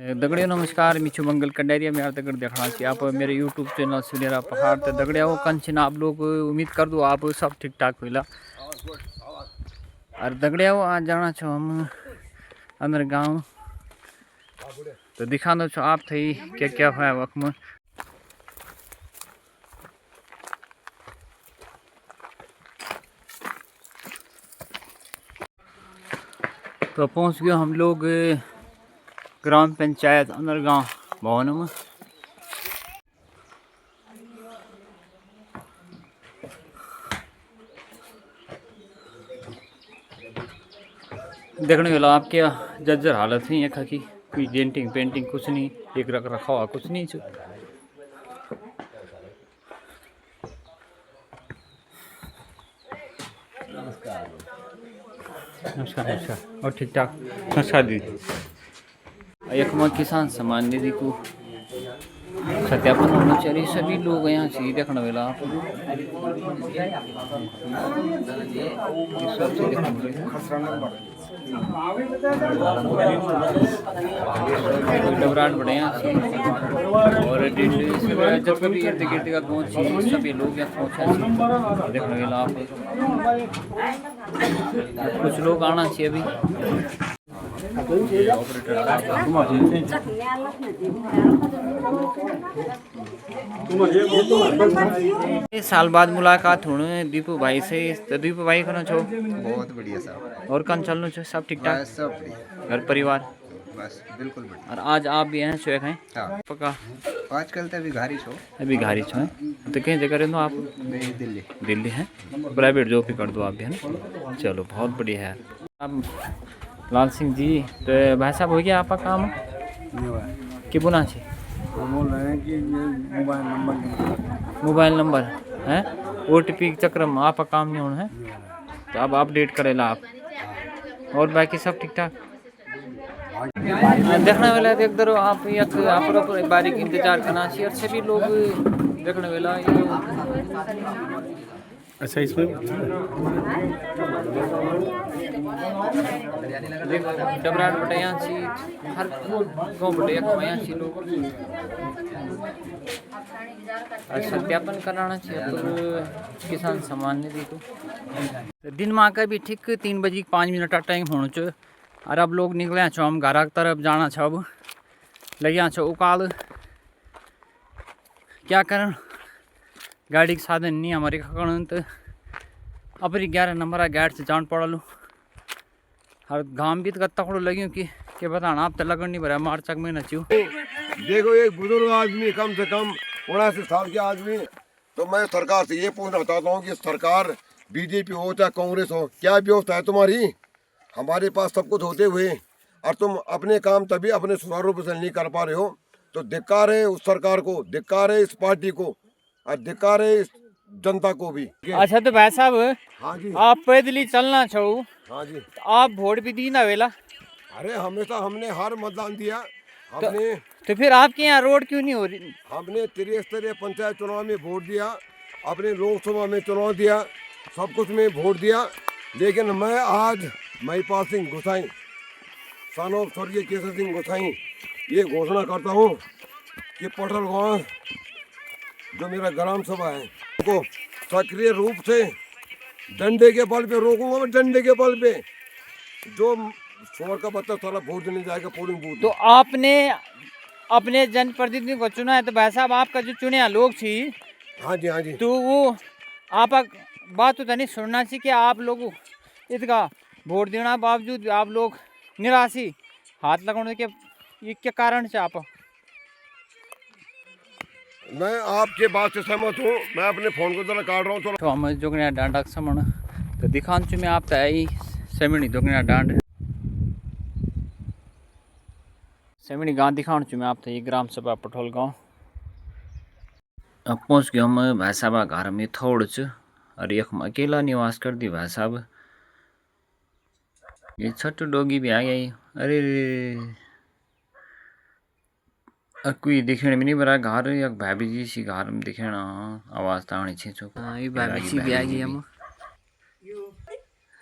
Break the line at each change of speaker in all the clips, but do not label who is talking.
दगड़ियों नमस्कार, मिछु मंगल कंडेरिया में दगड़ देखना चाहिए आप मेरे यूट्यूब चैनल सुनेरा पहाड़ तो दगड़िया वो कंचन आप लोग उम्मीद कर दो आप सब ठीक ठाक हुईला। और दगड़िया वो आज जाना छो हम अंदर गांव तो दिखाना छो आप थी क्या क्या है वक्त में। तो पहुंच गए हम लोग ग्राम पंचायत अंदर गांव भवन में। देखने वाला आपके जर्जर हालत है यहाँ की, कोई डेंटिंग पेंटिंग कुछ नहीं, एक रख रखा हुआ कुछ नहीं। नमस्कार नमस्कार और ठीक ठाक। नमस्कार दीदी। एक किसान सम्मान निधि को सत्यापन होना चाहिए, सभी लोग यहाँ से देखने वाला आप डबराट बढ़े यहाँ और जब कभी इर्द गिर्द का पहुँची सभी लोग यहाँ पहुँचा देखने वाला आप कुछ लोग आना चाहिए अभी। साल बाद मुलाकात होने दीपू भाई से, तो दीपू भाई कौन छो?
बहुत बढ़िया साहब।
और कौन चलना छो? सब ठीक ठाक?
सब बढ़िया।
घर परिवार
बस बिल्कुल बढ़िया।
और आज आप भी हैं शो हैं?
हाँ।
पक्का
आजकल तो अभी घारी छो।
अभी घारी छो हैं तो कहीं जगह रहते हो आप?
मैं दिल्ली।
दिल्ली है, प्राइवेट जॉब भी कर दो आप भी है ना। चलो बहुत बढ़िया है। अब लाल सिंह जी तो भाई साहब हो गया आपका काम कि बुना छी?
बोल रहे हैं कि
मोबाइल नंबर है OTP के चक्कर में आपका काम नहीं होना है तो अब अपडेट करेला आप। और बाकी सब ठीक ठाक देखने वाला देख दो आप एक बारीक इंतजार करना चाहिए और सभी लोग देखने वाला।
अच्छा इसमें
डबराट बटे यहाँ सी हर गाँव बटे यहाँ सी लोग सत्यापन कराना चाहिए तो किसान सम्मान निधि को दिन माँ का भी ठीक 3 बजे 5 मिनट का टाइम होना चाहिए। और अब लोग निकले छो हम घर की तरफ जाना छो, अब लगे छो उकाल क्या करें गाड़ी के साधन नहीं हमारे कारण तो अपनी 11 नंबर गाड़ी से जान पड़ा लूँ। और घाम भी तो कत्ता खड़ो लगी कि बताना आप तो लगन नहीं भरा मार्च तक में नचू।
देखो एक बुजुर्ग आदमी कम से कम 79 साल के आदमी, तो मैं सरकार से ये पूछना चाहता हूँ कि सरकार बीजेपी हो चाहे कांग्रेस हो, क्या व्यवस्था है तुम्हारी? हमारे पास सब कुछ होते हुए और तुम अपने काम तभी अपने सुचारू रूप से नहीं कर पा रहे हो, तो धिक्कार है उस सरकार को, धिक्कार है इस पार्टी को और धिक्कार है इस जनता को भी।
अच्छा तो भाई साहब
हाँ जी,
आप पैदल ही चलना छो?
हाँ जी।
तो आप वोट भी दी ना वेला?
अरे हमेशा हमने हर मतदान दिया हमने।
तो फिर आपके यहाँ रोड क्यों नहीं हो रही?
हमने त्रिस्तरीय पंचायत चुनाव में वोट दिया, अपने लोकसभा में चुनाव दिया, सब कुछ में वोट दिया, लेकिन मैं आज महिपाल सिंह गोसाई सन ऑफ स्वर्गीय केसर सिंह गोसाई ये घोषणा करता हूँ कि पटल गाँव जो मेरा ग्राम सभा है को सक्रिय रूप से डंडे के बल पे रोकूंगा। मैं डंडे के बल पे जो शोर का बच्चा सारा वोट देने जाएगा पोलिंग बूथ।
तो आपने अपने जनप्रतिनिधि को चुना है तो भाई साहब आपका जो चुने लोग थी,
हाँ जी, हाँ जी,
तो वो आप बात तो नहीं सुनना चाहिए कि आप लोग इसका वोट देना बावजूद आप लोग निराशी हाथ लगाने के ये क्या कारण से आप?
मैं आपके बात से सहमत हूँ। मैं अपने फोन को जरा काट रहा हूँ
तो हम जो डांडा समण तो दिखान चु में आप तय सेमिनी दोगना डांड सेमिनी गांव दिखाण चु में आप ये ग्राम सभा पठोल गांव। अब पहुँच गए हम भाई साहब घर में थोड़ च और एक अकेला निवास कर दी भाई साहब। ये छोटू डोगी भी आ गई। अरे कोई दिखने में नहीं बरा घर या भाभी जी सी घर में दिखेना आवाज ताणी छे चो। ये भाभी जी भी आ गई हम।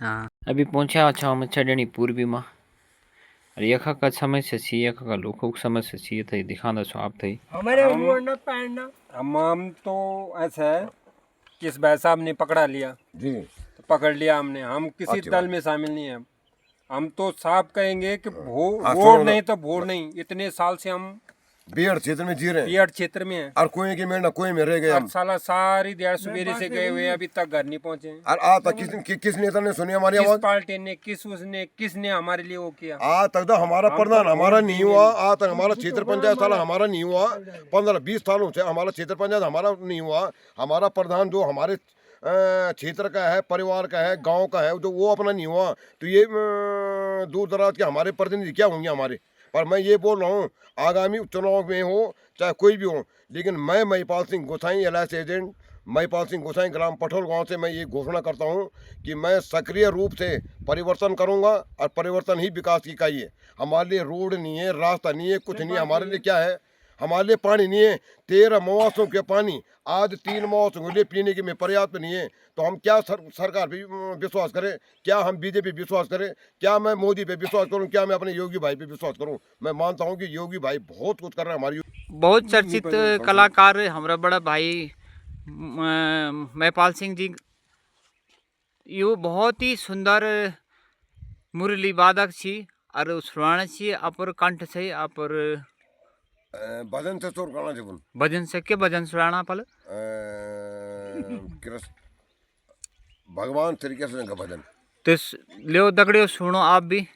हाँ अभी पहुंचा अच्छा हम छड़नी पूर्वी में और यखा का समस्या छी यखा का लोगों की समस्या छी थे दिखाना छो आप थे
हम तो ऐसा है कि इस भाई साहब ने पकड़ा लिया
जी
तो पकड़ लिया हमने, हम किसी
अच्छी
दल में शामिल नहीं है। हम तो साफ कहेंगे कि
हाँ,
वोट
सुनो
नहीं
ना।
तो वोट नहीं। इतने साल से हम
बीएड क्षेत्र में जी रहे हैं
बिहार क्षेत्र में हैं
और कोई की मेहनत कोई में रह गए हम।
और साला सारी दिहाड़ सवेरे से गए हुए अभी तक घर नहीं पहुंचे हैं।
और आज तक किस नेता ने सुनी हमारी
किस
आवाज?
पार्टी ने किसने हमारे लिए वो किया?
आज तक तो हमारा
हम
प्रधान
तो
हमारा
वोट
नहीं
देंगे
हुआ।
नहीं।
आज तक हमारा क्षेत्र पंचायत साला हमारा नहीं हुआ। 15-20 सालों से हमारा क्षेत्र पंचायत हमारा नहीं हुआ। हमारा प्रधान जो हमारे क्षेत्र का है, परिवार का है, गांव का है, तो वो अपना नहीं हुआ। तो ये दूर दराज के हमारे प्रतिनिधि क्या होंगे हमारे? पर मैं ये बोल रहा हूँ आगामी चुनाव में हो चाहे कोई भी हो, लेकिन मैं महिपाल सिंह गोसाई LIC एजेंट महिपाल सिंह गोसाई ग्राम पठोल गांव से मैं ये घोषणा करता हूं कि मैं सक्रिय रूप से परिवर्तन करूंगा और परिवर्तन ही विकास की इकाई है। हमारे लिए रोड नहीं है, रास्ता नहीं है, कुछ नहीं है। हमारे लिए क्या है? हमारे लिए पानी नहीं है। 13 मौसम के पानी आज 3 मौसम के लिए पीने के में पर्याप्त नहीं है। तो हम क्या सरकार पे विश्वास करें? क्या हम बीजेपी विश्वास करें? क्या मैं मोदी पे विश्वास करूं? क्या मैं अपने योगी भाई पे विश्वास करूं? मैं मानता हूं कि योगी भाई बहुत कुछ कर रहे हैं हमारी।
बहुत चर्चित कलाकार हमारा बड़ा भाई महिपाल सिंह जी, यो बहुत ही सुंदर मुरली वादक छी और सुनाने छी अपर कंठ से अपर
भजन से चोर करना जीवन
भजन से के भजन सुनाना पल
भगवान श्री कृष्ण का भजन।
तो लियो दगड़ियो सुनो आप भी।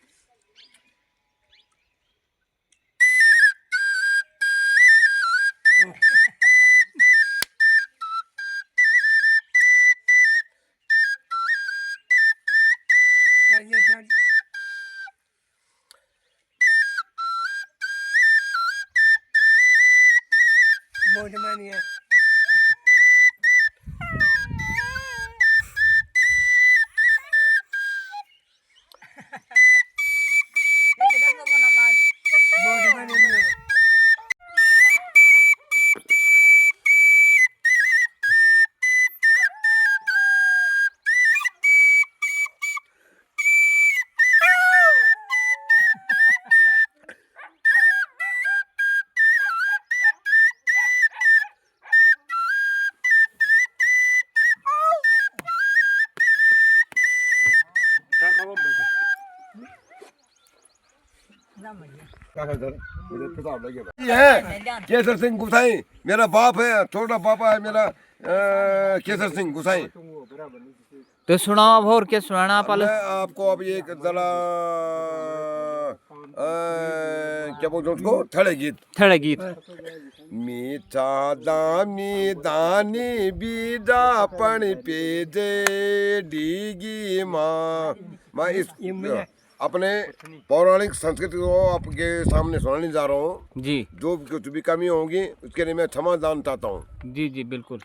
ये है केसर सिंह गुसाई, मेरा बाप है, छोटा पापा है मेरा केसर सिंह गुसाई।
तो सुनाओ अब और क्या सुनाना पल।
मैं आपको अब एक जरा क्या बोलते हैं उसको, थड़े गीत।
थोड़ा गीत
मीठा दामी दानी बीजा पण पेजे डीगी मैं इस अपने पौराणिक संस्कृति को आपके सामने सुनाने जा रहा हूँ।
जी
जो कुछ भी कमी होगी उसके लिए मैं क्षमा दान चाहता हूँ।
जी जी बिल्कुल।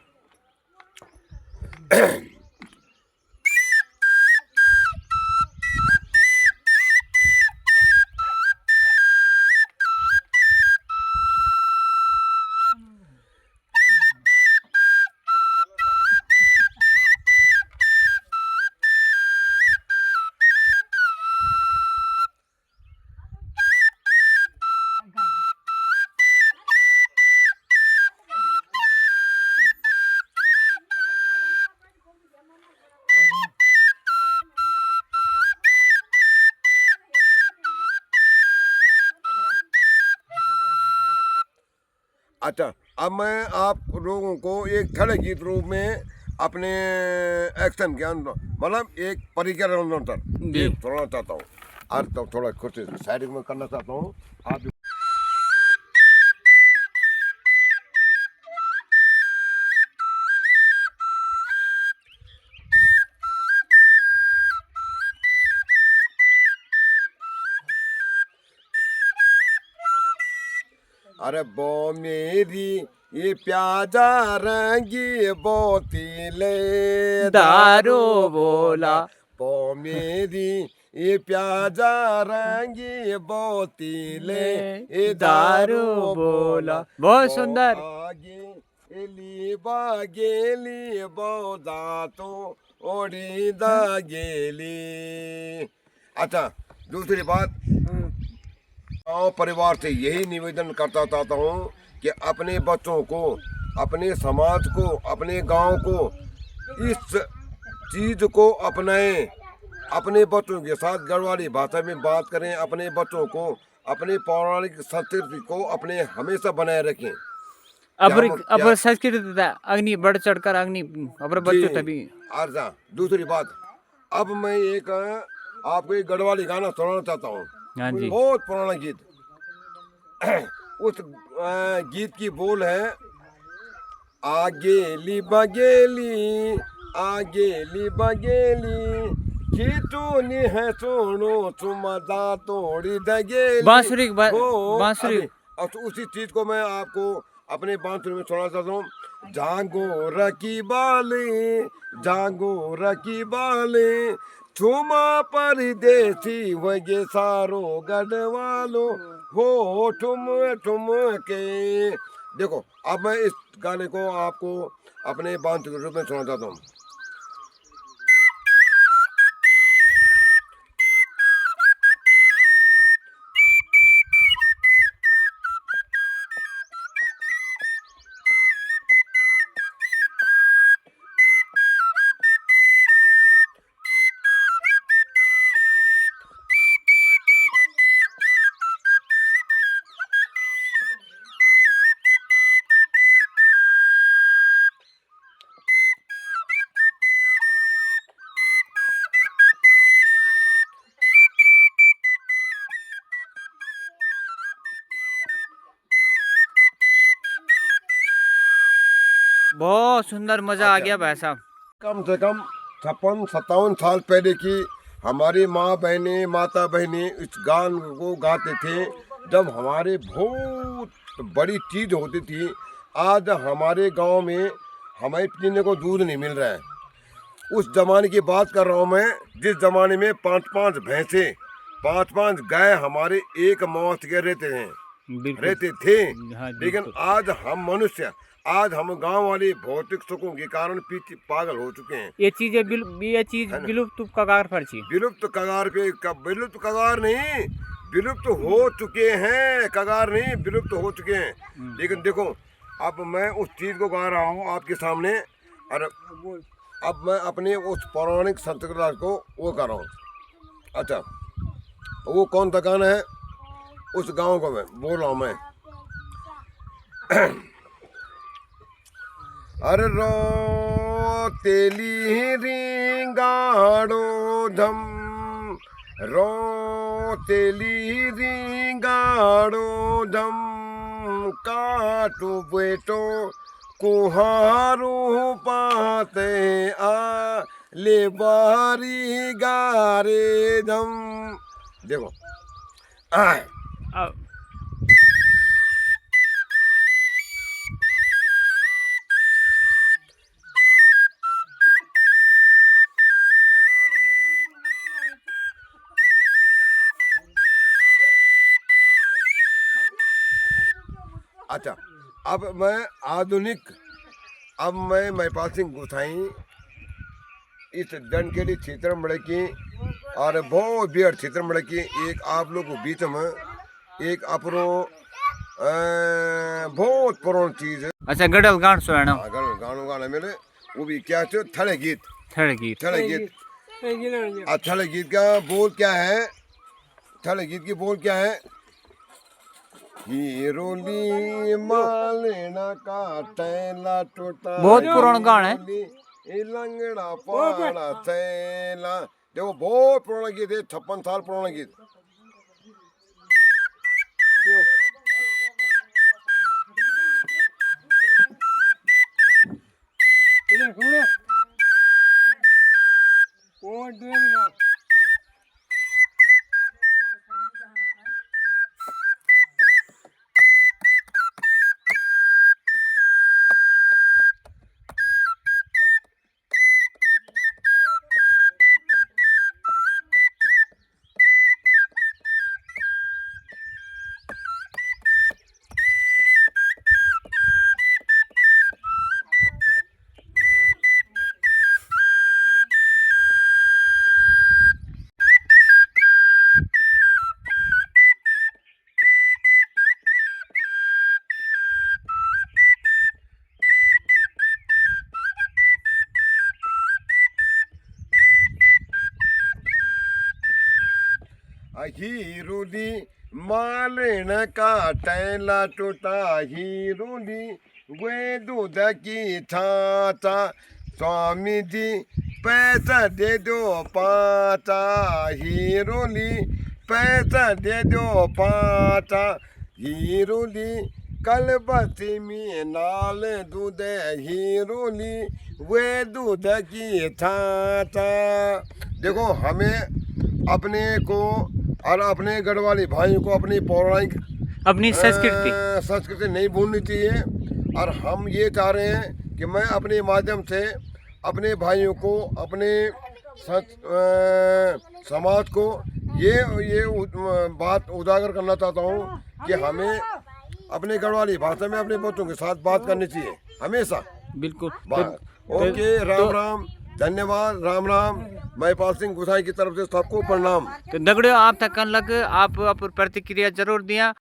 अच्छा, अब मैं आप लोगों को एक थड़े गीत रूप में अपने एक्शन के अंदर मतलब एक परिक्रमा अंदर
जी।
छोड़ना चाहता हूँ और तो थोड़ा कुछ साइड में करना चाहता हूँ आप। अरे बो मेरी ये प्याजा रंगी बोतीले
दारू बोला
बो मेरी ये प्याजा रंगी बोतीले ये
दारू बोला। बहुत सुंदर।
आगे एली बागेली बोदा तो ओड़ी दा गेली। अच्छा, दूसरी बात गाँव परिवार से यही निवेदन करता चाहता हूँ कि अपने बच्चों को, अपने समाज को, अपने गांव को इस चीज़ को अपनाएं। अपने बच्चों के साथ गढ़वाली भाषा में बात करें। अपने बच्चों को अपने पौराणिक संस्कृति को अपने हमेशा बनाए रखें।
अब संस्कृत अग्नि बढ़ चढ़कर अग्नि अब बच्चों तभी।
अच्छा, दूसरी बात, अब मैं एक आपको एक गढ़वाली गाना सुनाना चाहता हूँ।
हाँ जी।
बहुत पुराना गीत। उस गीत की बोल है, आगेली बगेली, आगेली बगेली, खींचूनी है सोनो चुमदा तोड़ी दगेली।
बांसुरी
और तो उसी चीज को मैं आपको अपने बांसुरी में सुना चाहता हूँ। जागो रकी बाली, जागो रकी बाली, छुमा परदेसी वगे सारो गढ़वालो हो ठुम ठुम के। देखो, अब मैं इस गाने को आपको अपने बांसुरी के रूप में सुना चाहता हूँ।
बहुत सुंदर, मजा आ गया भाई साहब।
कम से कम 56-57 साल पहले की हमारी माँ बहनें, माता बहनें इस गान को गाते थे जब हमारे बहुत बड़ी चीज होती थी। आज हमारे गांव में हमें पीने को दूध नहीं मिल रहा है। उस जमाने की बात कर रहा हूँ मैं, जिस जमाने में 5-5 भैंसे, 5-5 गाय हमारे एक मौत के रहते थे।
हाँ,
लेकिन आज हम मनुष्य, आज हम गांव वाले भौतिक सुखों के कारण पीछे पागल हो चुके हैं।
ये चीज विलुप्त कगार पर छी।
विलुप्त कगार पे, विलुप्त कगार नहीं, विलुप्त हो चुके हैं। कगार नहीं, विलुप्त हो चुके हैं। लेकिन देखो, अब मैं उस चीज को गा रहा हूँ आपके सामने, और अब मैं अपने उस पौराणिक संस्कृति को वो कर रहा हूँ। अच्छा, वो कौन सा गाना है, उस गाँव को मैं बोल रहा हूँ मैं। अरे रो तेली रिंगाड़ो धम, रो तेली रिंगाड़ो धम, काटो बेटो कुहारू पाते आ ले बारी गारे धम। देखो अच्छा, अब मैं आधुनिक, अब मैं महिपाल सिंह गोसाई इस डनकेली क्षेत्र में की और बहुत बियर क्षेत्र में की एक आप लोग के बीच में एक अपनो बहुत पुरानी चीज है।
अच्छा, गडल गान सुनाना।
गानों गाना मेरे वो भी क्या है, थड़े गीत।
थड़े गीत
थड़े गीत का बोल क्या है, थड़े गीत की बोल क्या है, हीरोली मालेना का तैला टूटा,
बहुत पुराना गाना है।
लंगड़ा पाड़ा तैला। देखो, बहुत पुराना गीत है, 56 साल पुराना गीत। हीरुली मालन का टैला टूटा हीरुली वे दूध की छाता स्वामी जी पैसा दे दो पाता हीरुली पैसा दे दो पाता हीरुली कल बसी में नाल दूध हीरुली वे दूध की छाता। देखो हमें अपने को और अपने गढ़वाली भाइयों को अपनी पौराणिक
अपनी
संस्कृति नहीं भूलनी चाहिए। और हम ये चाह रहे हैं कि मैं अपने माध्यम से अपने भाइयों को अपने समाज को ये बात उजागर करना चाहता हूँ कि हमें अपने गढ़वाली भाषा में अपने बच्चों के साथ बात करनी चाहिए हमेशा।
बिल्कुल।
ओके, राम राम, धन्यवाद, राम राम। महिपाल सिंह गुसाई की तरफ से सबको प्रणाम।
तो दगड़ियों आप तक लग आप प्रतिक्रिया जरूर दिया।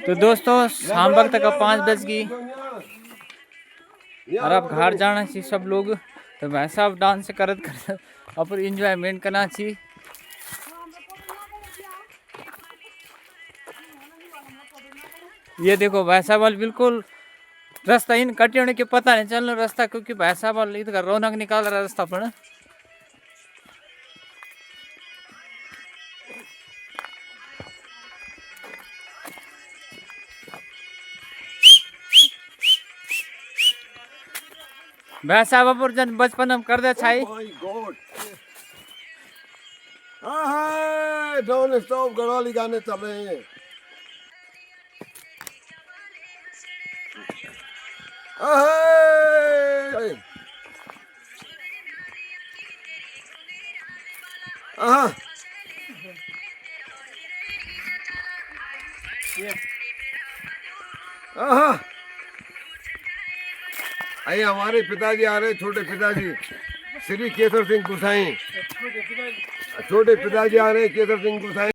तो दोस्तों शाम वक्त तक 5 बज गई और अब घर जाना चाहिए सब लोग। तो वैसा अब डांस करत करत अपन इंजॉयमेंट करना चाहिए। ये देखो वैसा बल बिल्कुल रास्ता इन कटे होने के पता नहीं चल रास्ता, क्योंकि वैसा बल इधर रौनक निकाल रहा रास्ता पर। वैसा बापुर जन बचपन हम कर दे छाई।
डोंट स्टॉप गढ़वाली गाने चल रहे हैं। आइए हमारे पिताजी आ रहे, छोटे पिताजी श्री केसर सिंह गुसाई। छोटे पिताजी आ रहे केसर सिंह गुसाई।